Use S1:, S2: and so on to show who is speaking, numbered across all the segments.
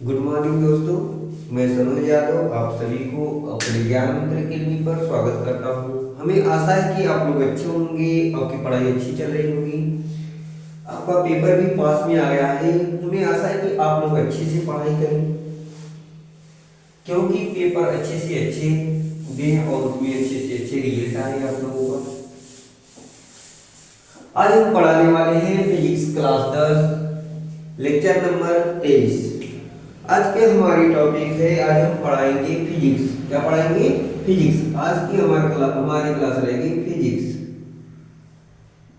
S1: Good morning दोस्तों, मैं सनोज यादव आप सभी को अपने ज्ञान मंत्र अकेडमी पर स्वागत करता हूँ। हमें आशा है कि आप लोग अच्छे होंगे, आपकी पढ़ाई अच्छी चल रही होगी, आपका पेपर भी पास में आ गया है। हमें आशा है कि आप लोग अच्छे से पढ़ाई करें, क्योंकि पेपर अच्छे से अच्छे दें और उसमें अच्छे से अच्छे रिजल्ट आए आप लोगों का। आज हम पढ़ाने वाले हैं फिजिक्स क्लास 10 लेक्चर नंबर 23। आज के हमारी टॉपिक है, आज हम पढ़ाएंगे फिजिक्स। क्या पढ़ाएंगे? फिजिक्स। आज की हमारी क्लास रहेगी फिजिक्स।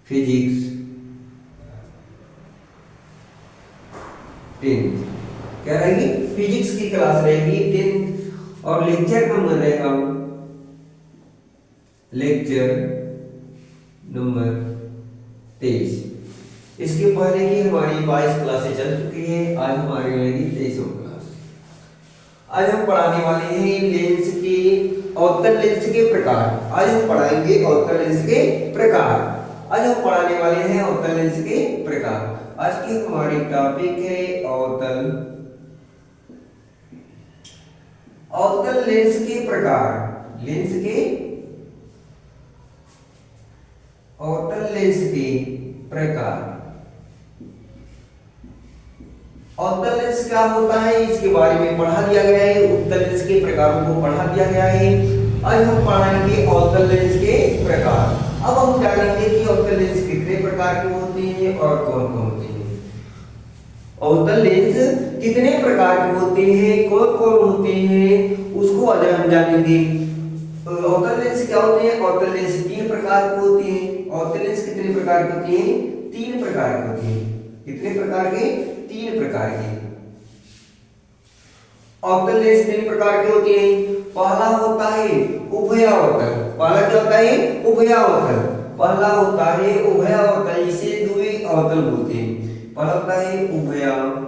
S1: फिजिक्स 10th क्या रहेगी? फिजिक्स की क्लास रहेगी 10th और लेक्चर नंबर रहेगा लेक्चर नंबर 23। इसके पहले की हमारी 22 क्लासें चल चुकी है, आज हमारी रहेगी 23वीं क्लास। आज हम पढ़ाने वाले हैं लेंस के अवतल लेंस के प्रकार। आज हम पढ़ाएंगे अवतल लेंस के प्रकार। आज हम पढ़ाने वाले हैं अवतल लेंस के प्रकार। आज की हमारी टॉपिक है अवतल लेंस के प्रकार। लेंस के अवतल लेंस के प्रकार। अवतल लेंस क्या होता है इसके बारे में पढ़ा दिया गया है, उत्तल लेंस के प्रकारों को पढ़ा दिया गया है। आज हम पढ़ाएंगे अवतल लेंस के प्रकार। अब हम जानेंगे कि अवतल लेंस कितने प्रकार के होते हैं और कौन कौन होते हैं। अवतल लेंस कितने प्रकार के होते हैं, कौन कौन होते हैं, उसको आज हम जानेंगे। अवतल लेंस क्या होते हैं? अवतल लेंस 3 प्रकार के होते हैं। अवतल लेंस कितने प्रकार के होते हैं? 3 प्रकार के होते हैं। कितने प्रकार के? 3 प्रकार के। अवतल लेंस 3 प्रकार के होते हैं। पहला होता है उभयावतल। पहला क्या होता है? उभयावतल। पहला होता है उभयावतल, इसे द्विअवतल बोलते हैं। पहला होता है उभयावतल।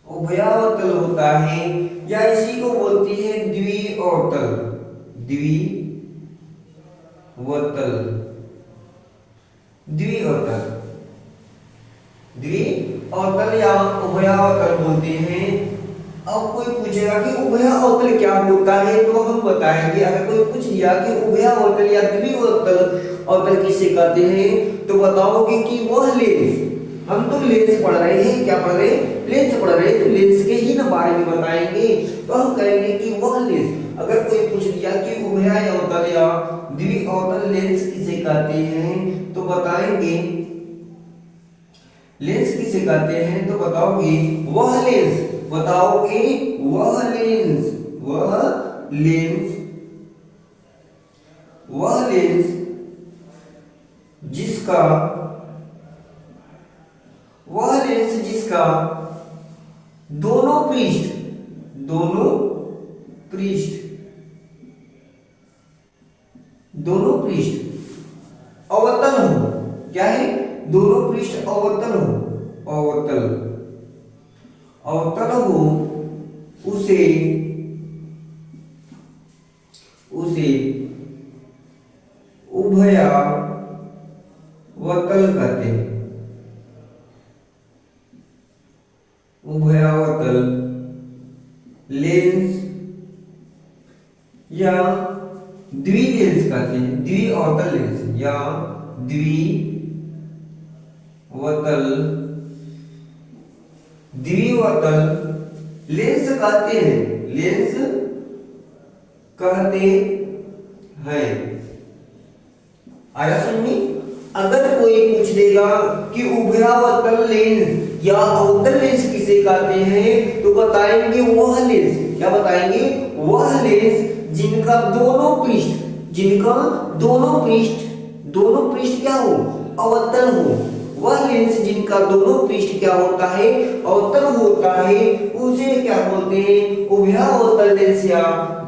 S1: उभयावतल होता है या इसी को बोलती है द्विअवतल। द्विअवतल या उभयावतल बोलते हैं। अब कोई पूछेगा कि उभयावतल क्या होता है, तो हम बताएंगे। अगर कोई पूछ लिया कि उभयावतल या द्विअवतल अवतल किसे कहते हैं, तो बताओगे कि वह लेंस। हम तो लेंस पढ़ रहे हैं, क्या पढ़ रहे हैं? लेंस पढ़ रहे हैं, तो लेंस के ही ना बारे में बताएंगे। तो हम कहेंगे कि वह लेंस। अगर कोई पूछ लिया कि उभयावतल या द्विअवतल लेंस किसे कहते हैं, तो बताएंगे लेंस किसे कहते हैं, तो बताओगे वह लेंस। बताओगे वह लेंस। वह लेंस जिसका दोनों पृष्ठ अवतल हो। क्या है? दोनों पृष्ठ अवतल हो, उसे उभयावतल कहते हैं। उभयावतल लेंस या द्विलेंस कहते हैं। द्विअवतल लेंस या द्विअवतल लेंस कहते हैं। आया समझ में? अगर कोई पूछ देगा कि उभयावतल लेंस या अवतल लेंस किसे कहते हैं, तो बताएंगे वह लेंस। क्या बताएंगे? वह लेंस जिनका दोनों पृष्ठ क्या हो? अवतल हो। वह लेंस जिनका दोनों पृष्ठ क्या होता है? अवतल होता है, उसे क्या बोलते हैं? उभयावतल लेंस या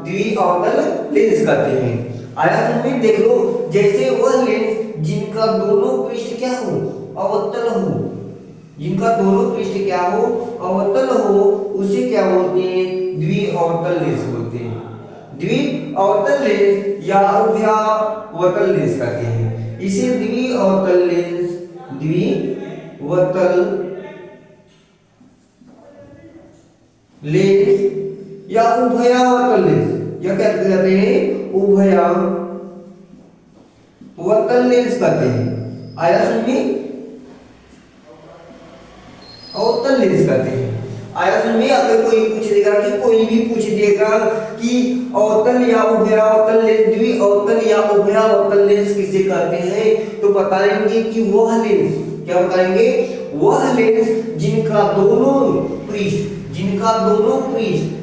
S1: द्विअवतल लेंस कहते हैं। आया समझ में? देख लो, जैसे वह लेंस जिनका दोनों पृष्ठ क्या हो? अवतल हो। जिनका दोनों पृष्ठ क्या हो? अवतल हो, उसे क्या बोलते हैं? द्विअवतल लेंस बोलते हैं। द्विअवतल लेंस या उभयावतल लेंस कहते हैं। इसे द्विअवतल वतल लेंस या उभयावतल लेंस, या क्या कहते हैं, उभयावतल लेंस कहते हैं। आया समझ में, अवतल लेंस कहते हैं। आया समझ में। अगर कोई पूछ देगा कि कोई भी पूछ देगा कि अवतल या उभयावतल लेंस, द्विअवतल या उभयावतल लेंस किसे कहते हैं, तो बताएंगे कि वह लेंस, क्या बताएंगे, वह लेंस जिनका दोनों पृष्ठ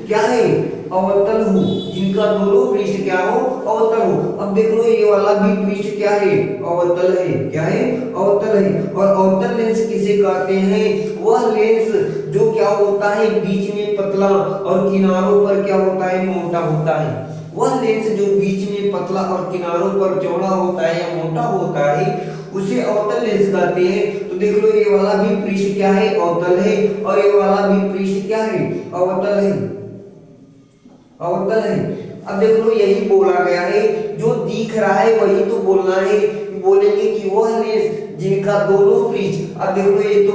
S1: क्या है, अवतल हो, जिनका दोनों पृष्ठ क्या हो, अवतल हो। अब देख लो ये वाला भी पृष्ठ क्या है, अवतल है, क्या है, अवतल है। और अवतल लेंस किसे कहते हैं, वह लेंस जो क्या होता है, बीच में पतला और किनारों पर क्या होता है, मोटा होता है। वह लेंस जो बीच में पतला और किनारों पर चौड़ा होता है या मोटा होता है, उसे अवतल लेंस कहते हैं। तो देख लो ये वाला भी पृष्ठ क्या है, अवतल है, और ये वाला भी पृष्ठ क्या है, अवतल है, अवतल है। अब देख लो यही बोला गया है, जो दिख रहा है वही तो बोलना है। बोलेंगे कि वह लेंस जिनका दोनों पृष्ठ, अब देख लो ये तो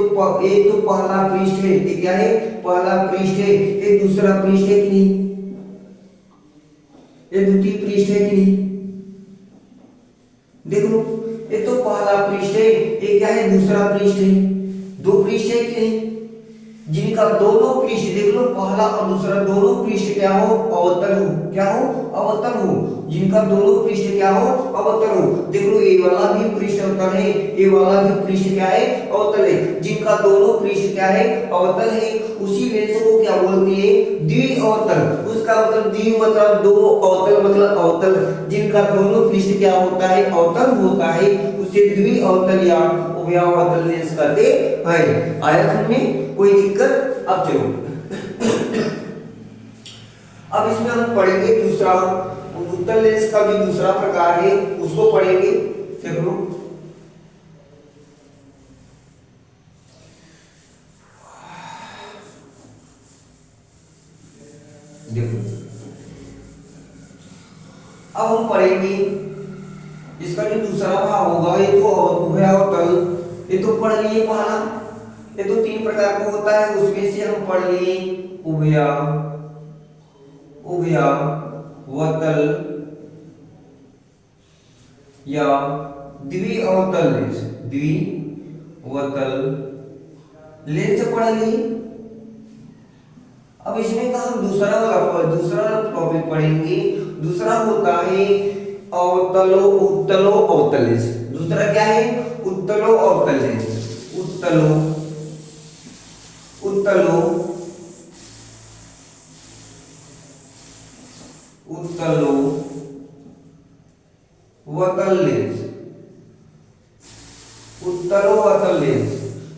S1: पहला पृष्ठ है, ये क्या है, पहला पृष्ठ है, ये दूसरा पृष्ठ है कि नहीं, ये द्वितीय पृष्ठ है कि नहीं, देख लो ये तो पहला पृष्ठ है, ये क्या है, दूसरा पृष्ठ है, दो पृष्ठ है कि नहीं, जिनका दोनों पृष्ठ देख लो, पहला और दूसरा दोनों पृष्ठ क्या हो, अवतल हो, क्या हो, अवतल हो, जिनका दोनों पृष्ठ क्या हो, अवतल हो। देख लो ये वाला भी पृष्ठ अवतल है, ये वाला भी पृष्ठ क्या है, अवतल है, जिनका दोनों पृष्ठ क्या है, अवतल है। उसी लेंस को क्या बोलते हैं, द्विअवतल। उसका मतलब द्वि मतलब दो, अवतल मतलब अवतल, जिनका दोनों पृष्ठ क्या होता है, अवतल होता है, उसे द्विअवतल या उभयावतल लेंस कहते हैं। आया समझ में, कोई दिक्कत। अब चलो अब इसमें हम पढ़ेंगे दूसरा, उत्तल लेंस का भी दूसरा प्रकार है, उसको पढ़ेंगे। देखो अब हम पढ़ेंगे इसका जो दूसरा भाग होगा, ये तो उभयावतल, ये तो पढ़ लिए पहला, ये तो तीन प्रकार का होता है, उसमें से हम पढ़ लिए उभयावतल या द्विअवतल लेंस, द्विअवतल लेंस पढ़ लिए। अब इसमें का हम दूसरा टॉपिक पढ़ेंगे, दूसरा होता है उत्तलो अवतल लेंस। दूसरा क्या है, उत्तलो अवतल लेंस, उत्तलो वतल लेंस, उत्तलोअवतल लेंस।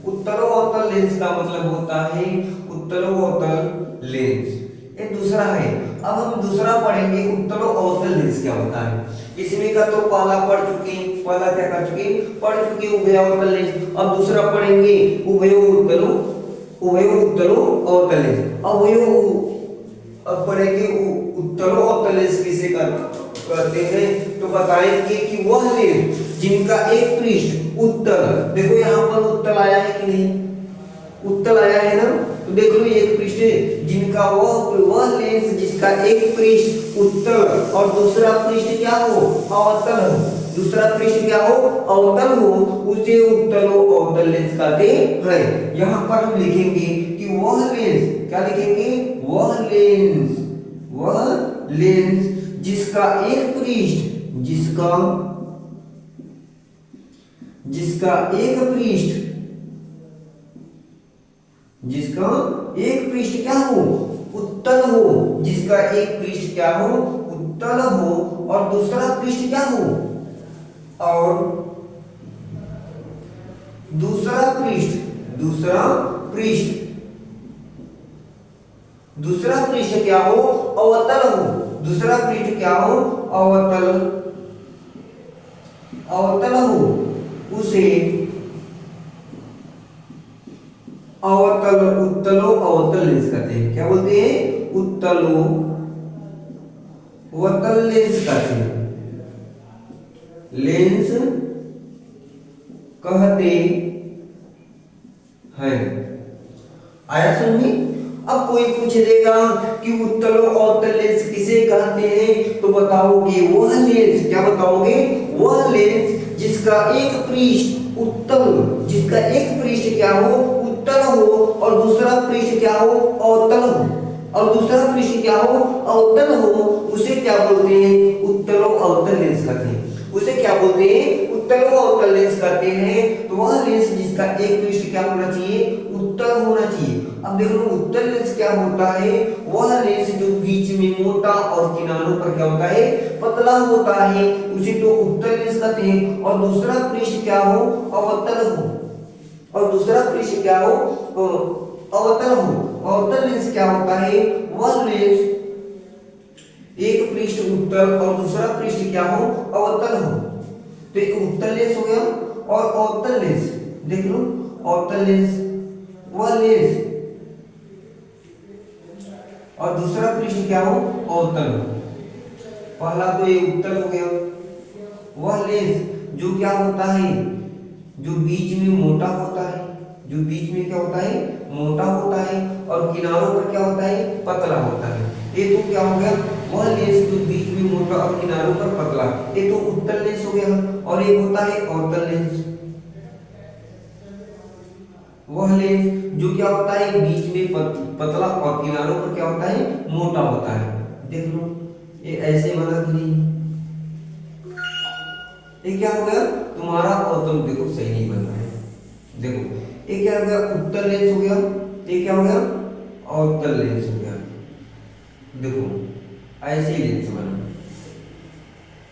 S1: उत्तलोअवतल लेंस का मतलब होता है उत्तलोअवतल लेंस, ये दूसरा है। अब हम दूसरा पढ़ेंगे उत्तलोअवतल लेंस क्या होता है। इसमें का तो पहला पढ़ चुके, पहला क्या कर चुके, पढ़ चुके उभयावतल लेंस। अब दूसरा पढ़ेंगे उभयोत्तलोअवतल लेंस। अब पढ़ेंगे उत्तलोअवतल लेंस किसे कहते हैं, तो बताएंगे कि वह लेंस जिनका एक पृष्ठ उत्तल, देखो यहाँ पर उत्तल आया है कि नहीं, उत्तल आया है ना, तो देख लो एक पृष्ठ है जिनका वह लेंस जिसका एक पृष्ठ उत्तल और दूसरा पृष्ठ क्या हो, अवतल हो, दूसरा पृष्ठ क्या हो, अवतल हो, उसे उत्तलोअवतल लेंस कहते हैं। यहाँ पर हम लिखेंगे कि वह लेंस, क्या लिखेंगे, वह लेंस जिसका एक पृष्ठ, जिसका एक पृष्ठ क्या हो, उत्तल हो, जिसका एक पृष्ठ क्या हो, उत्तल हो, और दूसरा पृष्ठ क्या हो, और दूसरा पृष्ठ क्या हो, अवतल हो, दूसरा पृष्ठ क्या हो, अवतल हो, उसे उत्तलोअवतल लेंस कहते हैं। क्या बोलते हैं, उत्तलोअवतल लेंस कहते हैं, लेंस कहते है। आया समझ में? अब कोई पूछ देगा कि उत्तल और अवतल लेंस किसे कहते हैं, तो बताओगे वह लेंस, क्या बताओगे, वह लेंस जिसका एक पृष्ठ उत्तल, जिसका एक पृष्ठ क्या हो, उत्तल हो, और दूसरा पृष्ठ क्या हो, अवतल हो, और दूसरा पृष्ठ क्या हो, अवतल हो, उसे क्या बोलते हैं, उत्तल और अवतल लेंस कहते हैं। उसे क्या बोलते हैं, उत्तल और अवतल लेंस कहते हैं। तो वह लेंस जिसका एक पृष्ठ क्या होना चाहिए, उत्तल होना चाहिए। अब देखो उत्तल लेंस क्या होता है, वह लेंस जो बीच में मोटा और किनारों पर क्या होता है, पतला होता है, उसे तो उत्तल लेंस कहते हैं। और दूसरा पृष्ठ क्या हो, अवतल हो, और दूसरा पृष्ठ क्या हो, अवतल हो। अवतल लेंस क्या होता है, वह लेंस एक पृष्ठ उत्तल और दूसरा पृष्ठ क्या हो, अवतल हो। तो एक उत्तल लेंस हो गया, और अवतल लेंस देख लो, अवतल लेंस वह लेंस और दूसरा पृष्ठ क्या हो, अवतल हो। पहला तो ये उत्तल हो गया, वह लेंस जो क्या होता है, जो बीच में मोटा होता है, जो बीच में क्या होता है, मोटा होता है, और किनारों पर क्या होता है, पतला होता है। ये तो क्या हो गया, वह लेंस जो बीच में मोटा और किनारों पर पतला, ये तो उत्तल लेंस हो गया। और एक होता है अवतल लेंस, वह लेंस जो क्या होता है, बीच में पतला और किनारों पर क्या होता है, मोटा होता है। देख लो ये ऐसे बना कि नहीं, ये क्या हो गया तुम्हारा अवतल, देखो सही नहीं बन रहा है। देखो ये क्या हो गया, उत्तल लेंस हो गया, ये क्या हो गया, अवतल लेंस हो गया। देखो ऐसे लेंस बना,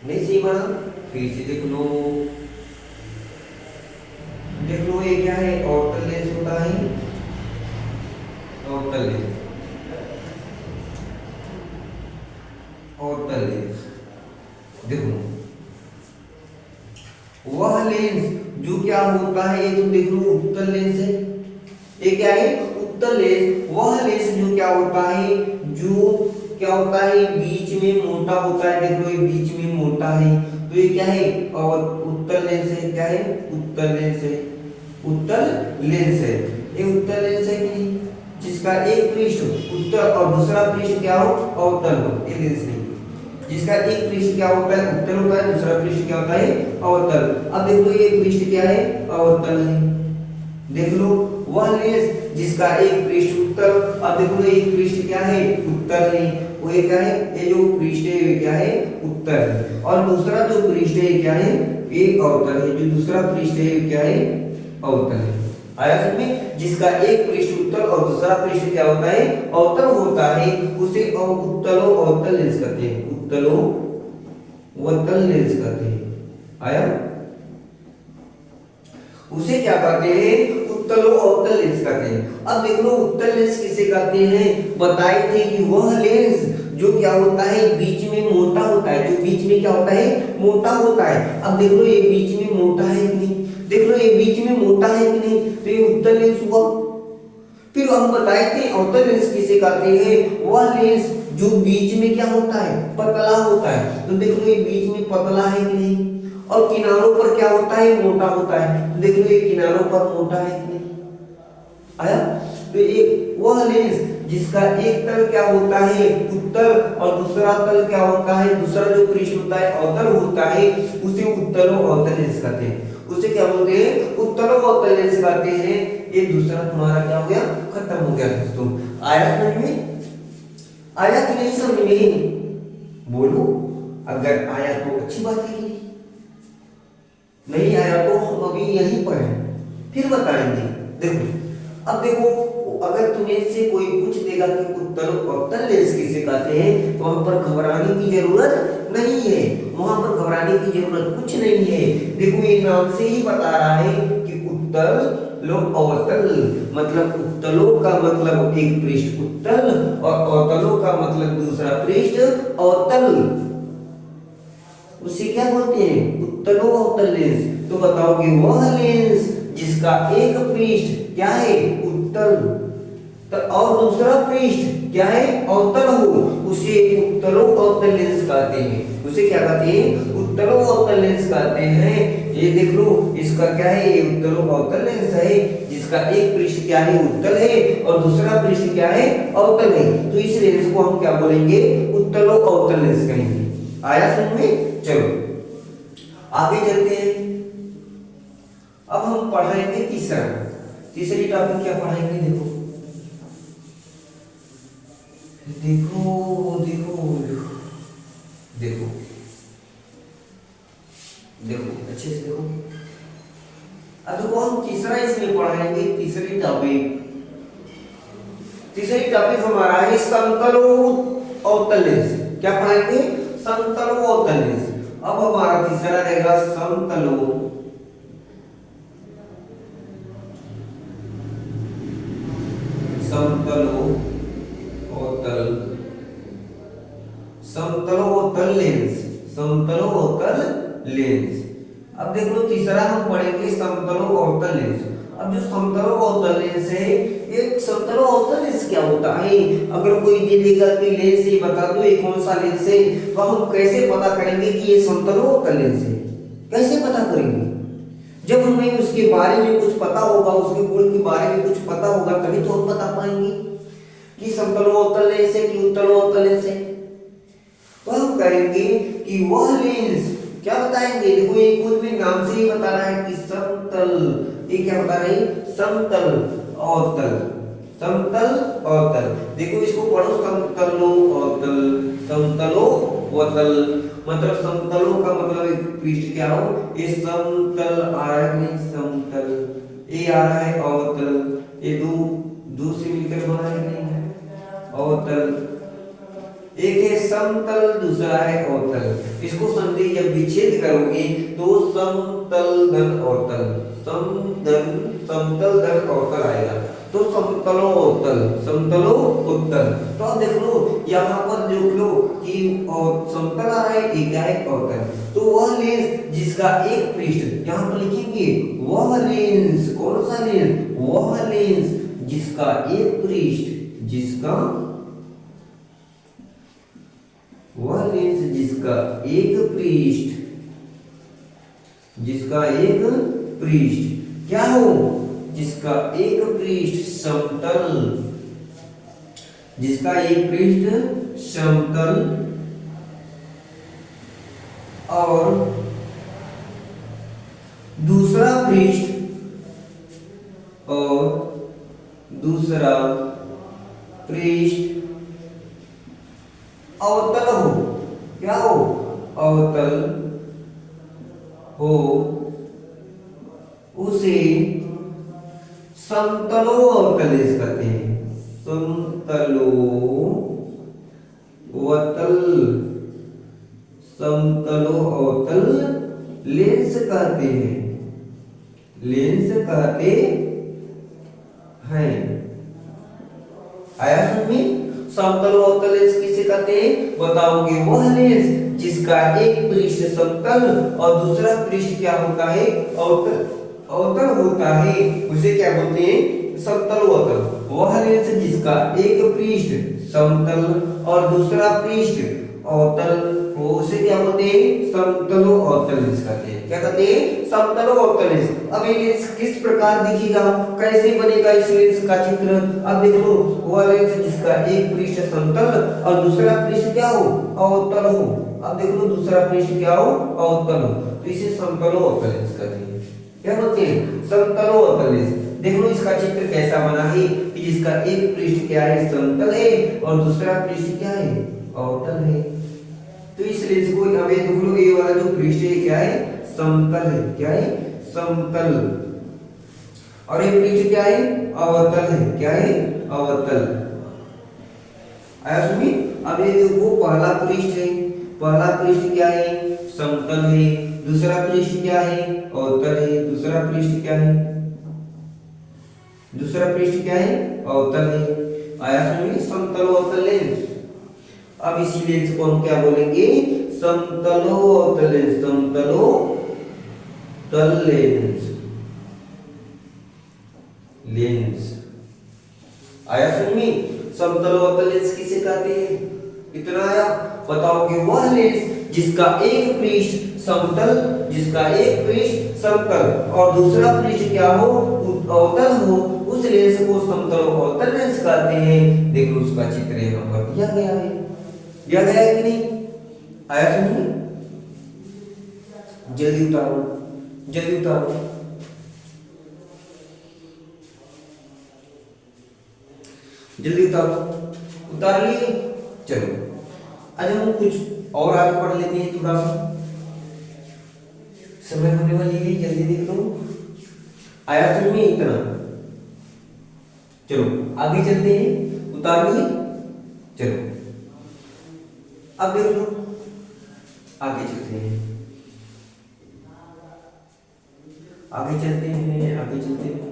S1: नहीं सही बना, फिर से देख लो, देख लो ये क्या है, अवतल लेंस होता है, अवतल लेंस, अवतल लेंस। देखो वह लेंस जो क्या होता है, ये तो देख लो उत्तल लेंस है, ये क्या है, उत्तल लेंस। वह लेंस जो क्या होता है, जो क्या होता है, बीच में मोटा होता है। देख लो ये बीच में मोटा है, तो ये क्या है, और उत्तल लेंस है, क्या है, उत्तल लेंस है, उत्तल लेंस है। ये उत्तल लेंस है कि जिसका एक पृष्ठ उत्तल और दूसरा पृष्ठ क्या हो, अवतल हो। ये लेंस नहीं, जिसका एक पृष्ठ क्या होता है, उत्तल होता है, दूसरा पृष्ठ क्या होता है, अवतल। अब देख लो ये पृष्ठ क्या है, अवतल है। देख लो वह लेंस जिसका एक पृष्ठ उत्तल, अब देख लो एक पृष्ठ क्या है, उत्तल है, वो ये क्या है, ये जो पृष्ठ है ये क्या है, उत्तल है, और दूसरा जो पृष्ठ है क्या है, ये अवतल है, जो दूसरा पृष्ठ है ये क्या है, अवतल है। आया समझ में? जिसका एक पृष्ठ उत्तल और दूसरा पृष्ठ क्या होता है, अवतल होता है, उसे उत्तलो अवतल लेंस कहते हैं, उत्तलो अवतल लेंस कहते हैं। आया, उसे क्या कहते हैं, उत्तलो अवतल लेंस कहते हैं। अब देख लो उत्तल लेंस किसे कहते हैं, बताए थे कि वह लेंस जो क्या होता है, बीच में मोटा होता है, जो बीच में क्या होता है, मोटा होता है। अब देख लो ये बीच में मोटा है कि नहीं, देख लो ये बीच में मोटा है कि नहीं, तो ये उत्तल लेंस हुआ। फिर हम बताए थे अवतल लेंस किसे कहते हैं, वह लेंस जो बीच में क्या होता है, पतला होता है। तो देख लो ये बीच में पतला है कि नहीं, और किनारों पर क्या होता है, मोटा होता है। तो देख लो ये किनारों पर मोटा है कि नहीं। आया, तो एक वह लेंस जिसका एक तल क्या होता है, उत्तल, और दूसरा तल क्या होता है, दूसरा जो पृष्ठ होता है अवतल होता है, उसे उत्तलो अवतल लेंस कहते हैं। उसे क्या बोलते हैं, उत्तलो अवतल लेंस कहते हैं। ये दूसरा तुम्हारा क्या हो गया, खत्म हो गया दोस्तों। आया समझ में, आया कि नहीं समझ में, बोलो। अगर आया तो अच्छी बात है, नहीं आया तो हम अभी यहीं पर हैं, फिर बताएंगे। देखो अब देखो, अगर तुम्हें से कोई पूछ देगा कि उत्तल अवतल लेंस किसे कहते हैं, तो वहां पर घबराने की जरूरत नहीं है, वहां पर घबराने की जरूरत कुछ नहीं है। देखो ये नाम से ही बता रहा है कि उत्तल लोग अवतल, मतलब उत्तलों का मतलब एक पृष्ठ उत्तल और अवतलों का मतलब दूसरा पृष्ठ अवतल, उसे क्या बोलते हैं, उत्तलो अवतल लेंस। तो बताओगे वह लेंस जिसका एक पृष्ठ क्या है, उत्तल, तो और दूसरा पृष्ठ क्या है, अवतल हो, उसे उत्तलो अवतल लेंस कहते हैं। उसे क्या कहते हैं, उत्तलो अवतल लेंस कहते हैं। ये देख लो, इसका क्या है, ये उत्तलो अवतल लेंस है, जिसका एक पृष्ठ क्या है, उत्तल है, और दूसरा पृष्ठ क्या है, अवतल है। तो इस लेंस को हम क्या बोलेंगे, उत्तलो अवतल लेंस कहेंगे। आया समझ में? चलो आगे चलते हैं। अब हम पढ़ाएंगे तीसरी टॉपिक क्या पढ़ाएंगे, देखो देखो देखो देखो देखो अच्छे से देखो। अब देखो हम तीसरा इसमें पढ़ाएंगे तीसरी टॉपिक हमारा है समतलो अवतल लेंस। क्या पढ़ाएंगे, समतलो अवतल लेंस। अब हमारा तीसरा रहेगा समतलो अवतल लेंस। अब देख लो तीसरा हम पढ़ेंगे समतलो अवतल लेंस। अब जो समतलो अवतल लेंस है, ये समतलो अवतल लेंस क्या होता है, अगर कोई दे देगा कि लेंस ये बता दो ये कौन सा लेंस है, तो हम कैसे पता करेंगे कि ये समतलो अवतल लेंस है, कैसे पता करेंगे? जब हमें उसके बारे में कुछ पता होगा, उसके गुण के बारे में कुछ पता होगा, तभी तो हम बता पाएंगे कि समतलो अवतल लेंस है कि उत्तलो अवतल लेंस है। तो हम करेंगे कि वह लेंस क्या बताएंगे, देखो ये खुद भी नाम से ही बता रहा है कि समतल, ये क्या बता रही है, समतल अवतल, समतल अवतल। देखो इसको पढ़ो, समतलो अवतल, समतलो अवतल, मतलब समतलों का मतलब एक पृष्ठ क्या हो, ये समतल आ रहा है नहीं, समतल, ये आ रहा है अवतल, ये दो से मिलकर बना है नहीं, अवतल। एक है समतल, दूसरा है अवतल। इसको संधि जब विच्छेद करोगे तो समतल धन अवतल, समतल धन अवतल आएगा। तो समतलो अवतल, समतलो उत्तल। तो अब देख लो यहाँ पर देख लो कि समतल आ रहा है, ये क्या है, अवतल। तो वह लेंस जिसका एक पृष्ठ, यहाँ पर लिखेंगे वह लेंस, कौन सा लेंस, वह लेंस जिसका एक पृष्ठ, वह लेंस जिसका एक पृष्ठ क्या हो, जिसका एक पृष्ठ समतल, जिसका एक पृष्ठ समतल और दूसरा पृष्ठ अवतल हो, क्या हो, अवतल हो, उसे समतलो अवतल लेंस कहते हैं, समतलो अवतल, समतलो अवतल लेंस कहते हैं, लेंस कहते हैं। आया समझ में? समतलो अवतल लेंस किसे कहते हैं, बताओगे वह लेंस जिसका एक पृष्ठ समतल और दूसरा पृष्ठ क्या होता है, अवतल होता है, उसे क्या बोलते हैं, समतल अवतल। वह लेंस जिसका एक पृष्ठ समतल और दूसरा पृष्ठ अवतल हो, उसे क्या बोलते हैं, समतलो अवतल लेंस कहते हैं। क्या कहते हैं, समतलो अवतल लेंस। अब ये लेंस किस प्रकार दिखेगा, कैसे बनेगा इस लेंस का चित्र? अब देख लो, वह लेंस जिसका एक पृष्ठ समतल और दूसरा पृष्ठ क्या हो, अवतल हो। अब देख लो दूसरा पृष्ठ क्या हो, अवतल हो, तो इसे समतलो अवतल लेंस कहते हैं। क्या बोलते हैं, समतलो अवतल लेंस। देख लो इसका चित्र कैसा बना है कि जिसका एक पृष्ठ क्या है, समतल है, और दूसरा पृष्ठ क्या है, अवतल है। तो इस लेंस को हमें देख लो, ये वाला जो पृष्ठ है क्या है, समतल है, क्या है, समतल, और ये पृष्ठ क्या है, अवतल है, क्या है, अवतल। आया सुनी? अब ये देखो पहला पृष्ठ है, पहला पृष्ठ क्या है, समतल है, दूसरा पृष्ठ क्या है, अवतल है, दूसरा पृष्ठ क्या है, दूसरा पृष्ठ क्या है, अवतल है। आया सुनी? समतल अवतल लेंस। अब इसी लेंस को हम क्या बोलेंगे, समतलो अवतल लेंस, समतलो तल लेंस, लेंस। आया समझ में? समतल अवतल लेंस किसे कहते हैं? इतना आया। बताओ कि वह लेंस जिसका एक पृष्ठ समतल, जिसका एक पृष्ठ समतल और दूसरा पृष्ठ क्या हो, अवतल हो, उस लेंस को समतल अवतल लेंस कहते हैं। देखो उसका चित्र यहाँ पर दिया गया है। दिया गया है कि नहीं? आया समझ में? जल्दी उतारो, जल्दी उतारो। जल्दी उतारो। उतार लिए? चलो आज हम कुछ और आगे पढ़ लेते हैं। थोड़ा सा समय होने वाली है, जल्दी देख लो। आया समझ में? इतना। चलो आगे चलते हैं। उतार लिए? चलो अब देख लो, आगे चलते हैं, आगे चलते हैं, आगे चलते हैं।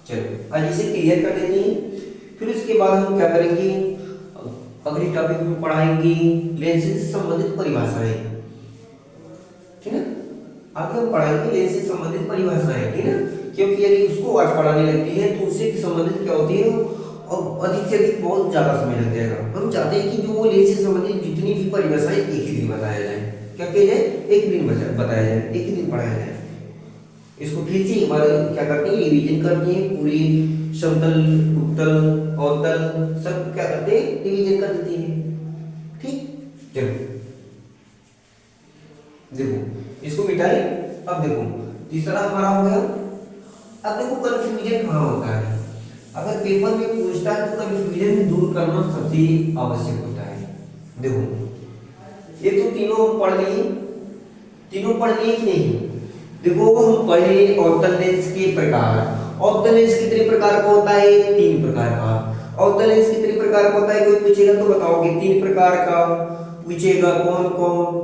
S1: चलो आज इसे क्लियर कर देते हैं। फिर उसके बाद हम क्या करेंगे, अगले टॉपिक में पढ़ाएंगे लेंस से संबंधित परिभाषाएं। ठीक है, आगे हम पढ़ाएंगे लेंस से संबंधित परिभाषाएं। ठीक है, क्योंकि यदि उसको आज पढ़ाने लगती है तो उससे संबंधित क्या होती है और अधिक से अधिक बहुत ज्यादा समय लग जाएगा। हम चाहते हैं कि जो वो लेंस से संबंधित जितनी भी परिभाषाएं एक ही दिन बताया जाए। क्या किया जाए? एक दिन बताया जाए, एक ही दिन पढ़ाया जाए। इसको फिर से एक बार क्या करते हैं, रिवीजन करते हैं। पूरी समतल, उत्तल, अवतल सब क्या करते हैं, रिवीजन कर देते हैं। ठीक, चलो देखो इसको मिटाए। अब देखो तीसरा हमारा हो गया। अब देखो कंफ्यूजन कहाँ होता है। अगर पेपर में पूछता है तो कंफ्यूजन दूर करना सबसे आवश्यक होता है। देखो ये तो तीनों हम पढ़ लिए, तीनों पढ़ लिए कि नहीं? देखो हम पढ़े अवतल लेंस के प्रकार। अवतल लेंस कितने प्रकार का होता है? 3 प्रकार का। अवतल लेंस कितने प्रकार का होता है? कोई पूछेगा तो बताओगे 3 प्रकार का। पूछेगा कौन कौन?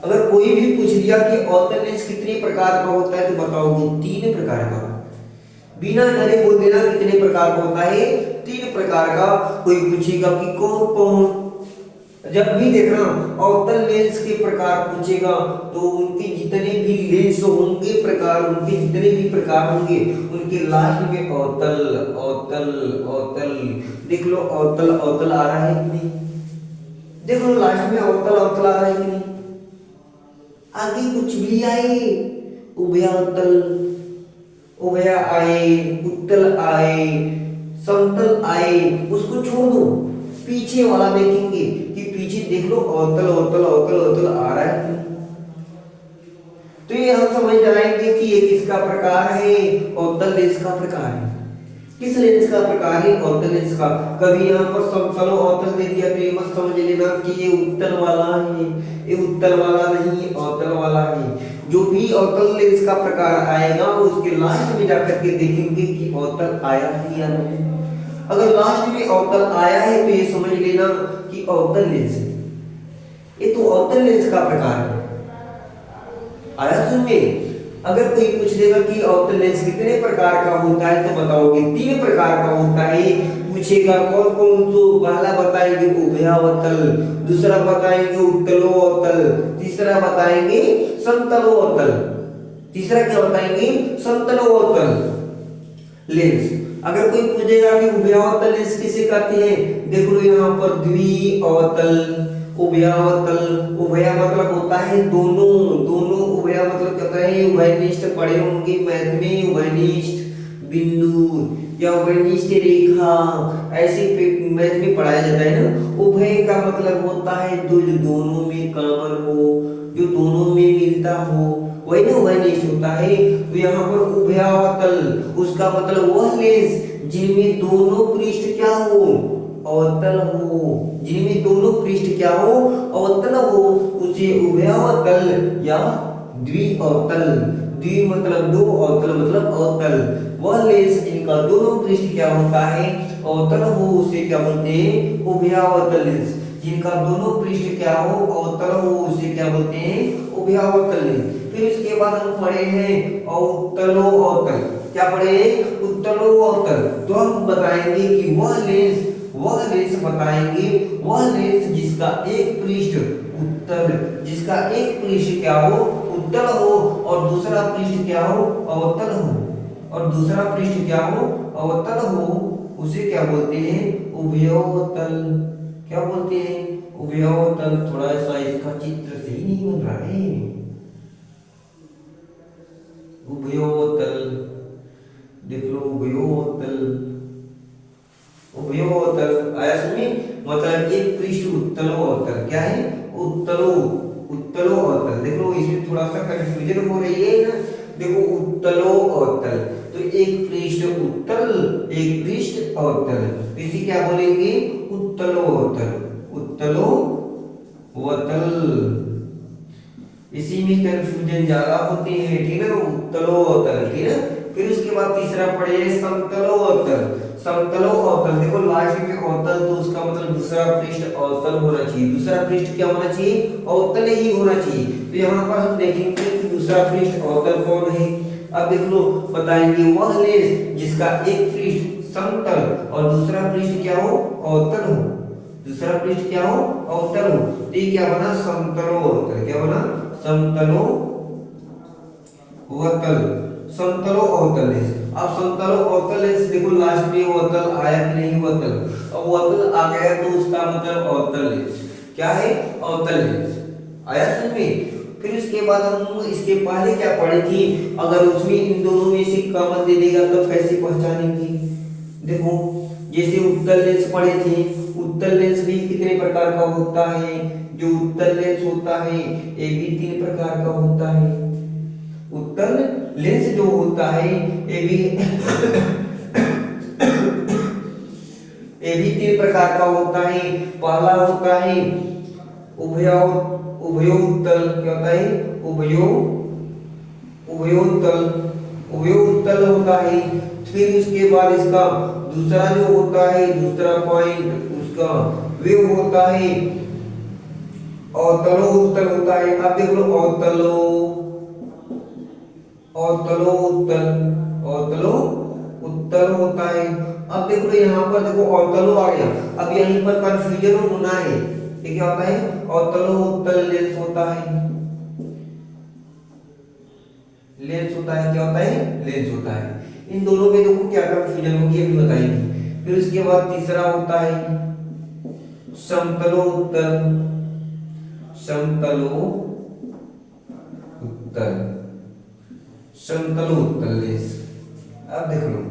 S1: अगर कोई भी पूछ लिया कि अवतल लेंस कितने प्रकार का होता है तो बताओगे 3 प्रकार का। बिना डरे बोल देना कितने प्रकार का होता है? 3 प्रकार का। कोई पूछेगा कि कौन कौन, जब भी देखना अवतल लेंस के प्रकार पूछेगा तो उनके जितने भी लेंस होंगे प्रकार, उनके जितने भी प्रकार होंगे उनके लास्ट में अवतल अवतल अवतल। देख लो अवतल अवतल आ रहा है कि नहीं? देख लो लास्ट में अवतल अवतल आ रहा है कि नहीं? आगे कुछ भी आए, उभयावतल, उभय आए, उत्तल आए, समतल आए, उसको छोड़ दो। पीछे वाला देखेंगे कि पीछे देख लो अवतल अवतल अवतल अवतल आ रहा है। तो ये हम समझ जाएंगे कि ये किसका प्रकार है? अवतल लेंस का प्रकार है। किस लेंस का प्रकार है? अवतल लेंस का। कभी यहाँ पर समतल अवतल दे दिया तो ये मत समझ लेना कि ये उत्तल वाला है। ये उत्तल वाला नहीं, अवतल वाला है। जो भी अवतल लेंस का प्रकार आएगा उसके लास्ट में जाकर के देखेंगे कि अवतल आया है या नहीं। अगर लास्ट में अवतल आया है तो ये समझ लेना कि अवतल लेंस है। ये तो अवतल लेंस का प्रकार है। आया सुन में? अगर कोई पूछ देगा कि अवतल लेंस कितने प्रकार का होता है तो बताओगे 3 प्रकार का होता है। पूछेगा कौन कौन, तो पहला बताएंगे उभयावतल, दूसरा बताएंगे उत्तलोअवतल, तीसरा बताएंगे समतलोअवतल। तीसरा क्या बताएंगे? समतलोअवतल लेंस। अगर कोई पूछेगा कि उभयावतल लेंस किसे कहते हैं, देख लो यहाँ पर द्विअवतल, उभयावतल। उभया मतलब होता है दोनों, दोनों। उभया मतलब कहता है उभयनिष्ठ पढ़े होंगे मैथ में, उभयनिष्ठ बिंदु या उभयनिष्ठ रेखा, ऐसे मैथ में पढ़ाया जाता है ना। उभय का मतलब होता है जो दोनों में कॉमन हो, जो दोनों में मिलता हो, वही ना उभयनिष्ठ होता है। तो यहाँ पर उभयावतल उसका मतलब वह लेंस जिनमें दोनों पृष्ठ क्या हो, अवतल हो। जिनमें दोनों पृष्ठ क्या हो, अवतल हो, उसे उभयावतल या द्विअवतल। द्वि मतलब दो, अवतल मतलब अवतल। वह लेंस जिनका दोनों पृष्ठ क्या होता है, अवतल हो, उसे क्या बोलते हैं? उभयावतल लेंस। जिनका दोनों पृष्ठ क्या हो, अवतल हो, उसे क्या बोलते हैं? उभयावतल लेंस। फिर इसके बाद हम पढ़े हैं उत्तलोअवतल। क्या पढ़े हैं? उत्तलोअवतल। तो हम बताएंगे कि वह लेंस बताएंगे, वह लेंस जिसका एक पृष्ठ उत्तल, जिसका एक पृष्ठ क्या हो, उत्तल हो, और दूसरा पृष्ठ क्या हो, अवतल हो, और दूसरा पृष्ठ क्या हो, अवतल हो। उसे क्या बोलते हैं, उभयोतल। क्या बोलते हैं, उभयोतल। थोड़ा सा इसका चित्र सही नहीं बन रहा है। उभयोतल, देख लो उभयोतल। उभयोतल आया समझ में, मतलब एक पृष्ठ उत्तलो अवतल। क्या है, उत्तलो, उत्तलो अवतल। देख लो इसमें थोड़ा सा कंफ्यूजन हो रही है ना। देखो उत्तलो अवतल, तो एक पृष्ठ उत्तल, एक पृष्ठ अवतल, इसी क्या बोलेंगे, उत्तलो अवतल, उत्तलो अवतल। इसी में कंफ्यूजन ज्यादा होती है, ठीक है ना, उत्तलो अवतल, ठीक है। फिर उसके बाद तीसरा पढ़िए समतलो अवतल। समतलो अवतल, देखो लास्ट में अवतल, तो उसका मतलब दूसरा पृष्ठ अवतल होना चाहिए। दूसरा पृष्ठ क्या होना चाहिए, अवतल ही होना चाहिए। तो यहाँ पर हम देखेंगे कि दूसरा पृष्ठ अवतल कौन है। अब देख लो, बताएंगे वह लेंस जिसका एक पृष्ठ समतल और दूसरा पृष्ठ क्या हो, अवतल हो। दूसरा पृष्ठ क्या हो, अवतल हो। तो ये क्या बना, समतलो अवतल। क्या बना, समतलो अवतल, समतलो अवतल लेंस। अब समतलो अवतल लेंस देखो लास्ट में अवतल आया कि नहीं, अवतल। अब अवतल आ गया तो उसका मतलब अवतल लेंस। क्या है, अवतल लेंस। आया समझ में। फिर उसके बाद हम इसके पहले क्या पढ़े थी, अगर उसमें इन दोनों में से कॉमन दे देगा तो कैसे पहचानेंगे। देखो जैसे उत्तल लेंस पढ़े थे, उत्तल लेंस भी कितने प्रकार का होता है। जो उत्तल लेंस होता है ये भी 3 प्रकार का होता है। उत्तल लेंस जो होता है ये भी ये भी 3 प्रकार का होता है। पहला होता है उभयो, उभयोत्तल। क्या होता है, उभयो, उभयोत्तल, उभयोत्तल होता है। फिर उसके बाद इसका दूसरा जो होता है, दूसरा पॉइंट उसका वे होता है अवतलो उत्तल होता है। अब देख लो अवतलो, अवतलो उत्तल, अवतलो उत्तल होता है। अब देख लो यहाँ पर देखो अवतलो आ गया। अब यहीं पर कंफ्यूजन होना है, ये क्या होता है, अवतलो उत्तल लेंस होता है, लेंस होता है। क्या होता है, लेंस होता है। इन दोनों में देखो क्या कंफ्यूजन होगी अभी बताएंगे। फिर उसके बाद तीसरा होता है समतलो उत्तल, समतलो उत्तल, समतलो उत्तल लेंस। अब देख लो,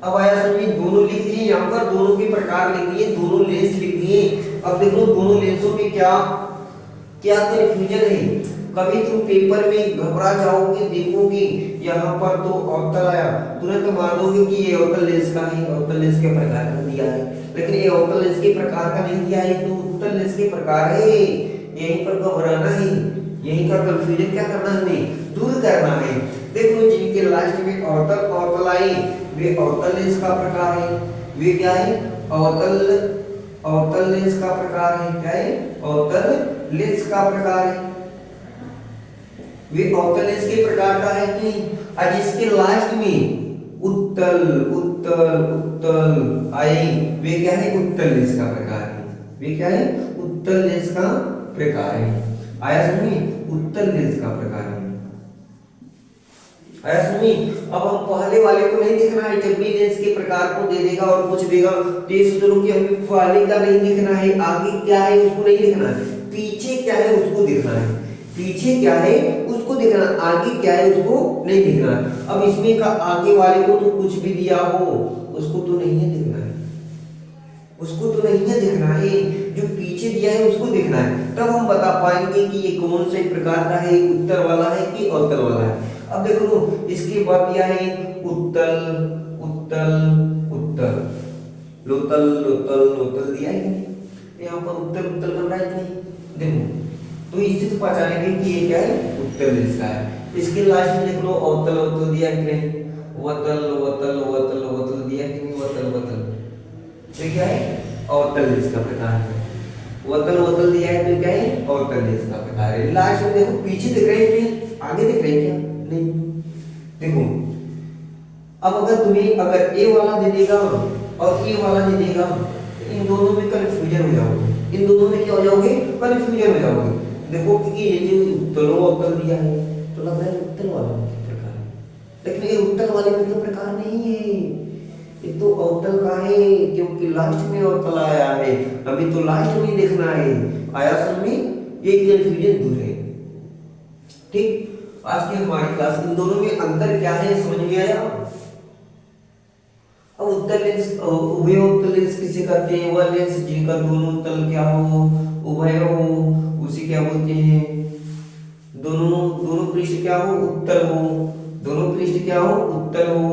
S1: अब आया समझ, दोनों लिख दिए यहाँ पर, दोनों के प्रकार लिख दिए, दोनों लेंस लिख दिए। अब देख लो दोनों लेंसों में क्या क्या कंफ्यूजन है। कभी तुम पेपर में घबरा जाओगे, देखोगे यहाँ पर तो अवतल आया, तुरंत मान दोगे कि ये अवतल लेंस का है, अवतल लेंस के प्रकार का दिया है। लेकिन ये अवतल लेंस के प्रकार का नहीं दिया है, तो उत्तल लेंस के प्रकार है। यहीं पर घबराना है, यहीं का कंफ्यूजन क्या करना है, हमें दूर करना है। देखो जिनके लास्ट में अवतल अवतल आई वे अवतल लेंस का प्रकार है। वे क्या है, अवतल, अवतल लेंस का प्रकार है। क्या है, अवतल लेंस का प्रकार है। वे अवतल लेंस के प्रकार का है कि नहीं। और जिसके लास्ट में उत्तल उत्तल उत्तल आई वे क्या है, उत्तल लेंस का प्रकार है। वे क्या है, उत्तल लेंस का प्रकार है। आया समझ में, उत्तल लेंस का प्रकार है। आया समझ। अब हम पहले वाले को नहीं देखना है, जब भी लेंस के प्रकार को दे देगा और कुछ देगा तो ये सोच लो कि हमें पहले का नहीं देखना है, आगे क्या है उसको नहीं देखना है, पीछे क्या है उसको देखना है। पीछे क्या है उसको देखना, आगे क्या है उसको नहीं देखना। अब इसमें का आगे वाले को तो कुछ भी दिया हो उसको तो नहीं है देखना है, उसको तो नहीं है देखना है, जो पीछे दिया है उसको देखना है। तब हम बता पाएंगे कि ये कौन से प्रकार का है, उत्तर वाला है कि अवतल वाला है। अब देखो इसके बाद दिया है उत्तल उत्तल उत्तल, लोतल लोतल लोतल दिया है, यहाँ पर उत्तल उत्तल बन रहा है नहीं। देखो तो इससे तो पहचानेंगे कि ये क्या है, उत्तल लेंस का है। इसके लास्ट में देख लो अवतल अवतल दिया कि नहीं, वतल वतल वतल वतल दिया कि नहीं, वतल वतल, तो क्या है, अवतल लेंस का प्रकार है। वतल वतल दिया है तो क्या है, अवतल लेंस का प्रकार है। लास्ट में देखो पीछे दिख रहे हैं नहीं, आगे दिख रहे हैं क्या, नहीं। देखो अब अगर तुम्हें अगर ए वाला दे देगा और ए वाला दे देगा तो इन दोनों में कंफ्यूजन हो जाओगे, इन दोनों में क्या हो जाओगे, कंफ्यूजन हो जाओगे। देखो कि ये जो उत्तलो अवतल दिया है तो लग रहा है उत्तल वाला प्रकार है, लेकिन ये उत्तल वाले में तो प्रकार नहीं है, ये तो अवतल का है, क्योंकि लास्ट में अवतल आया है, अभी तो लास्ट में देखना है। आया समझ में? ये कंफ्यूजन दूर है। ठीक, आज की हमारी क्लास इन दोनों में अंतर क्या है समझ में आया? अब उत्तल लेंस, उभय उत्तल लेंस किसे कहते हैं? वह लेंस जिनका दोनों तल क्या हो, उभय हो, उसे क्या बोलते हैं? दोनों दोनों पृष्ठ क्या हो, उत्तल हो, दोनों पृष्ठ क्या हो, उत्तल हो,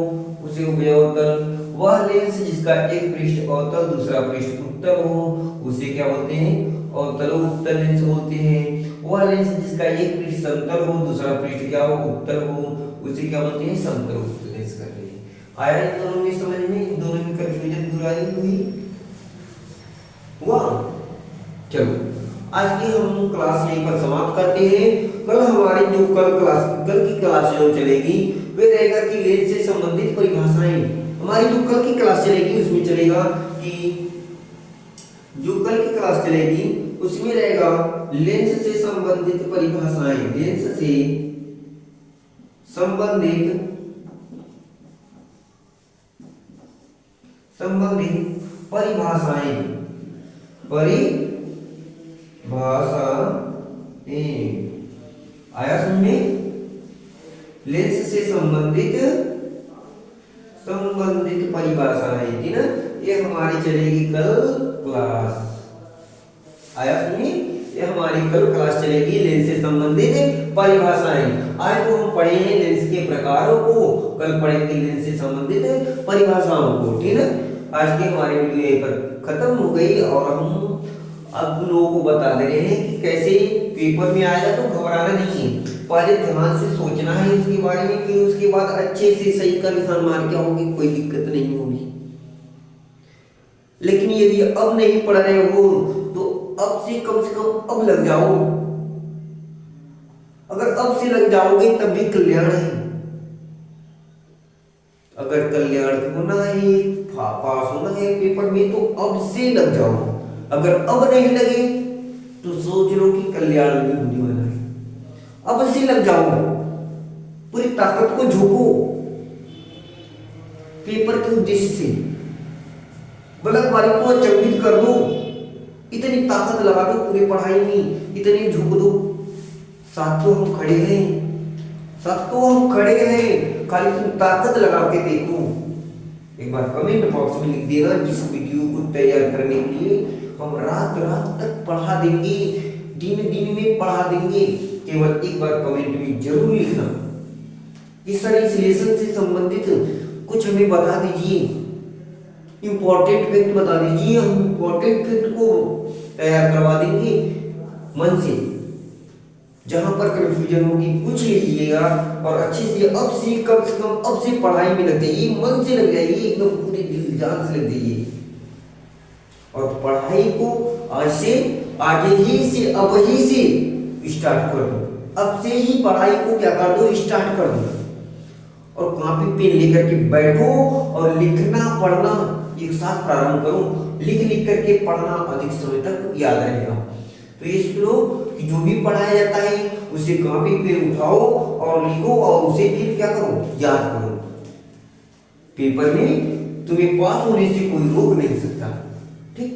S1: उसे उभयोत्तल। वह लेंस जिसका एक पृष्ठ अवतल दूसरा पृष्ठ उत्तल हो, उसे क्या बोलते हैं? अवतल उत्तल लेंस बोलते हैं। वह लेंस जिसका एक पृष्ठ समतल हो दूसरा पृष्ठ क्या हो, उत्तल हो, उसे क्या बोलते हैं? समतल उत्तल लेंस कहते हैं। आया इन दोनों में समझ में? इन दोनों में कंफ्यूजन दूर आई हुई हुआ? चलो आज की हम क्लास यहीं पर समाप्त करते हैं। कल हमारी जो कल की क्लास जो चलेगी वे रहेगा कि लेंस से संबंधित परिभाषाएं। हमारी जो कल की क्लास चलेगी उसमें चलेगा कि जो कल की क्लास चलेगी उसमें रहेगा लेंस से संबंधित परिभाषाएं, लेंस से संबंधित परिभाषाएं, आया समझ? लेंस से संबंधित परिभाषाएं थी ना, ये हमारी चलेगी कल क्लास। आया समझ? ये हमारी कल क्लास चलेगी लेंस से संबंधित परिभाषाएं। आज तो हम पढ़े हैं लेंस के प्रकारों को, कल पढ़ेंगे लेंस से संबंधित परिभाषाओं को। ठीक है, आज की हमारी वीडियो यहीं पर खत्म हो गई और हम अब लोगों को बता दे रहे हैं कि कैसे पेपर में आएगा। तो घबराना नहीं है, पहले ध्यान से सोचना है इसके बारे में, फिर उसके बाद अच्छे से सही का निशान मार के आओगे, कोई दिक्कत नहीं होगी। लेकिन यदि अब नहीं पढ़ रहे हो तो अब से कम अब लग जाओ। अगर अब से लग जाओगे तब भी कल्याण है। अगर कल्याण होना है, पास होना है पेपर में, तो अब से लग जाओ। अगर अब नहीं लगे तो सोच लो कि कल्याण नहीं होने वाला है। अब से लग जाओ, पूरी ताकत को झोंको पेपर के उद्देश्य से, बलकबारी को अचंभित कर दो, इतनी ताकत लगा दो पूरी पढ़ाई में, इतनी झोंक दो। साथ तो हम खड़े हैं, खाली तुम ताकत लगा के देखो। एक बार कमेंट बॉक्स में लिख देना, जिस वीडियो को तैयार करने के लिए हम रात तक पढ़ा देंगे, दिन में पढ़ा देंगे। केवल एक बार कमेंट में जरूर लिखना। इस लेसन से संबंधित कुछ हमें बता दीजिए, इंपॉर्टेंट फैक्ट बता दीजिए, हम इंपॉर्टेंट फैक्ट को तैयार करवा देंगे मन से। जहां पर कंफ्यूजन होगी पूछ लीजिएगा और अच्छे से अब से कम से कम अब से पढ़ाई में लग जाइए, मन से लग जाइए, एकदम पूरे दिल जान से लग जाइए और पढ़ाई को आज से आगे ही से अब ही से स्टार्ट कर दो। अब से ही पढ़ाई को क्या कर दो, स्टार्ट कर दो और कॉपी पेन लेकर के बैठो और लिखना पढ़ना एक साथ प्रारंभ करो। लिख करके पढ़ना अधिक समय तक याद रहेगा। तो ये सीखो कि जो भी पढ़ाया जाता है उसे कॉपी पे उठाओ और लिखो और उसे फिर क्या करो, याद करो। पेपर में तुम्हें पास होने से कोई रोक नहीं सकता। ठीक,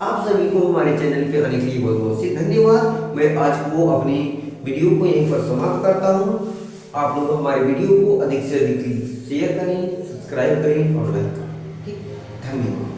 S1: आप सभी को हमारे चैनल पे आने के लिए बहुत बहुत से धन्यवाद। मैं आज को अपनी वीडियो को यहीं पर समाप्त करता हूँ। आप लोग हमारे वीडियो को अधिक से अधिक शेयर करें, सब्सक्राइब करें और लाइक करें। ठीक, धन्यवाद।